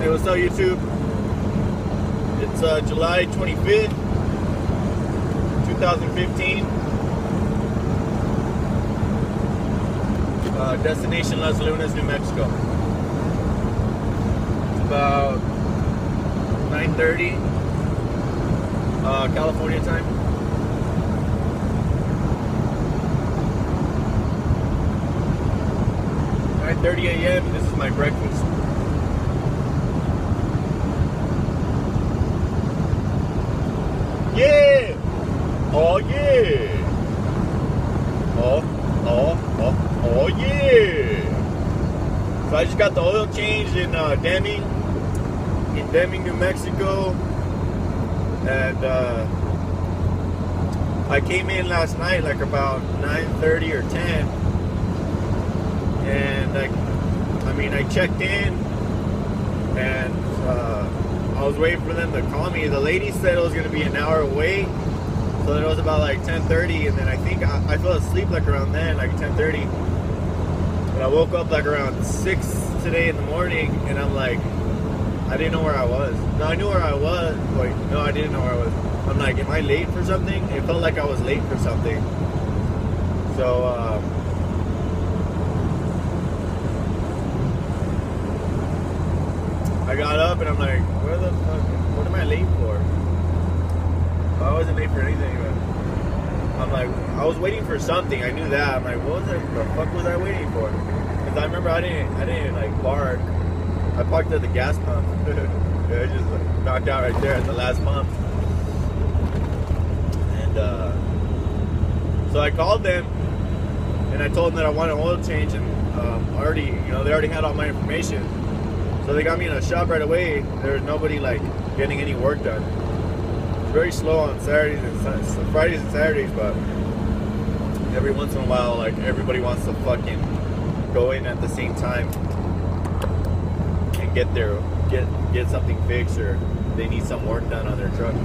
Hey, what's up, YouTube? It's July 25th, 2015. Destination Las Lunas, New Mexico. It's about 9:30 California time. .30 a.m. This is my breakfast. Yeah! Oh yeah! Oh yeah! So I just got the oil changed in Deming, New Mexico, and I came in last night like about 9:30 or 10. And I checked in, and I was waiting for them to call me. The lady said it was going to be an hour away, so it was about like 10:30, and then I think I fell asleep like around then, like 10:30. But I woke up like around 6 today in the morning, and I'm like, I didn't know where I was. No, I knew where I was. Wait, no, I didn't know where I was. I'm like, am I late for something? It felt like I was late for something. So, I got up and I'm like, where the fuck, what am I late for? I wasn't late for anything, but I'm like, I was waiting for something, I knew that. I'm like, what the fuck was I waiting for? Because I remember I didn't like park. I parked at the gas pump. I just like, knocked out right there at the last pump. And so I called them and I told them that I wanted an oil change, and they already had all my information. So they got me in a shop right away. There's nobody like getting any work done. It's very slow on Saturdays and Fridays and Saturdays, but every once in a while, like everybody wants to fucking go in at the same time and get something fixed, or they need some work done on their truck.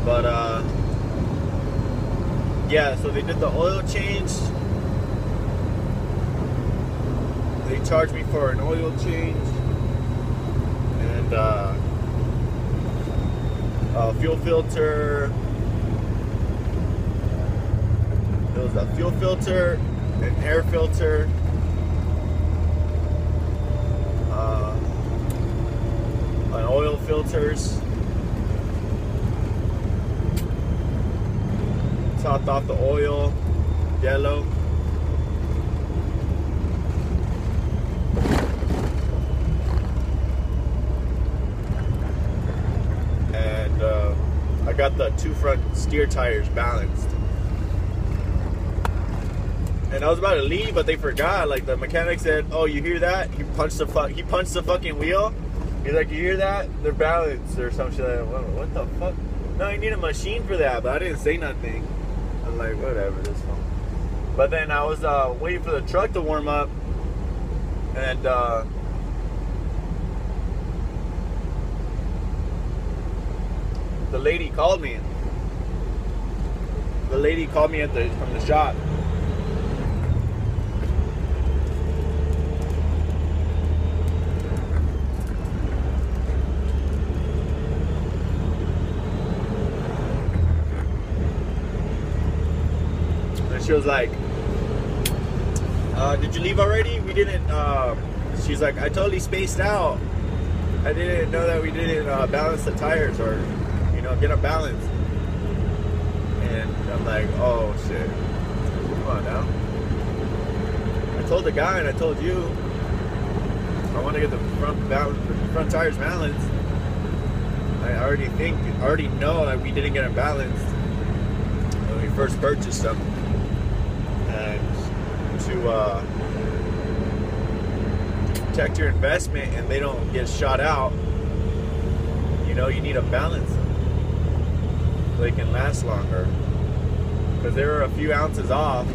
But yeah, so they did the oil change. They charged me for an oil change and a fuel filter. There was a fuel filter, an air filter, an oil filters. Topped off the oil, yellow. I got the two front steer tires balanced, and I was about to leave, but they forgot. Like the mechanic said, "Oh, you hear that?" He punched the fucking wheel. He's like, "You hear that? They're balanced or some shit." Like, what the fuck? No, you need a machine for that. But I didn't say nothing. I'm like, whatever, this phone. But then I was waiting for the truck to warm up, and the lady called me. The lady called me from the shop. And she was like, did you leave already? We didn't, she's like, I totally spaced out. I didn't know that we didn't balance the tires, or get them balanced. And I'm like, oh shit, come on now. I told the guy and I told you I want to get the front tires balanced. I already know that we didn't get them balanced when we first purchased them, and to protect your investment and they don't get shot out, you need a balance so they can last longer, because they were a few ounces off.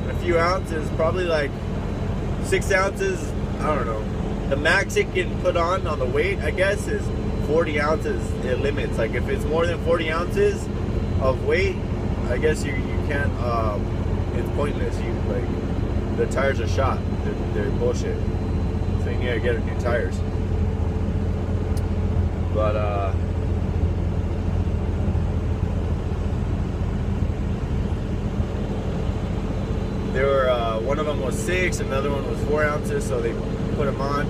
A few ounces, probably like 6 ounces, I don't know. The max it can put on the weight, I guess, is 40 ounces. It limits. Like if it's more than 40 ounces of weight, I guess you can't. It's pointless. The tires are shot. They're bullshit. So you need to get new tires. But they were one of them was 6, another one was 4 ounces, so they put them on.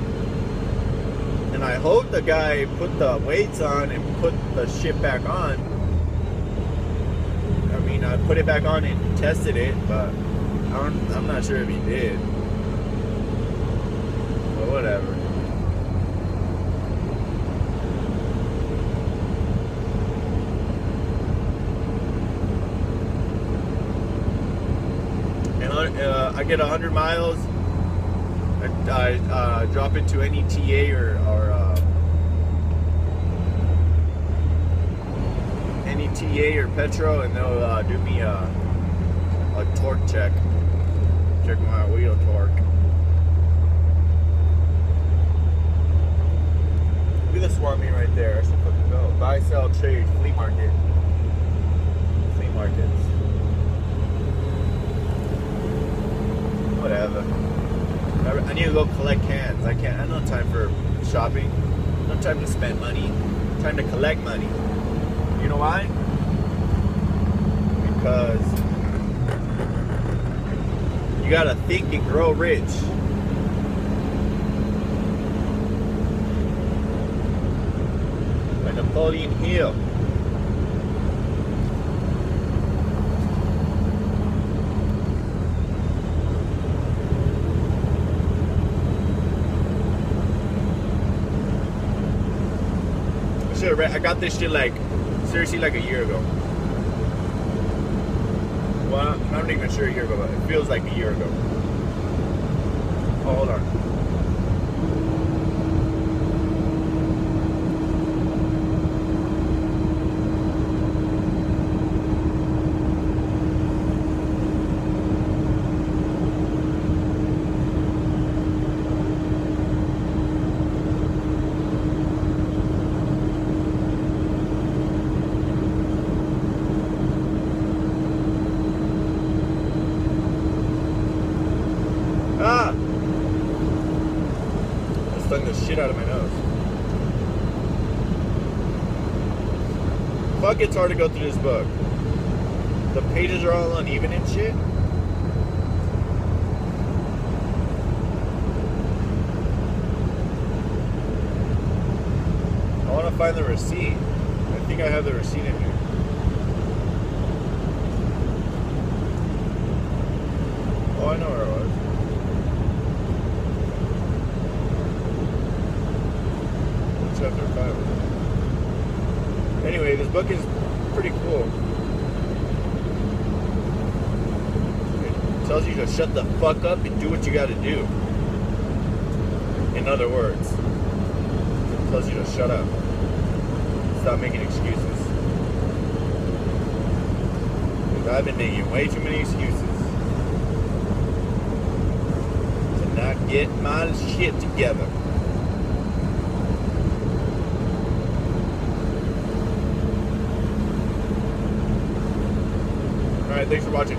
And I hope the guy put the weights on and put the shit back on. I mean, I put it back on and tested it, but I'm not sure if he did. But whatever. I get 100 miles, I drop into any TA or any TA or Petro, and they'll do me a torque check my wheel torque. Look at the swap meet right there. I should fucking go. Buy, sell, trade, flea market. Flea markets. Whatever. I need to go collect cans. I have no time for shopping. No time to spend money. Time to collect money. You know why? Because you gotta think and grow rich. By Napoleon Hill. I got this shit like seriously like a year ago. Well, I'm not even sure a year ago, but it feels like a year ago. Oh, hold on. The shit out of my nose. Fuck, it's hard to go through this book. The pages are all uneven and shit. I want to find the receipt. I think I have the receipt in here. Oh, I know where it was. Chapter 5. Anyway, this book is pretty cool. It tells you to shut the fuck up and do what you gotta do. In other words, it tells you to shut up. Stop making excuses. Because I've been making way too many excuses to not get my shit together. Alright, thanks for watching.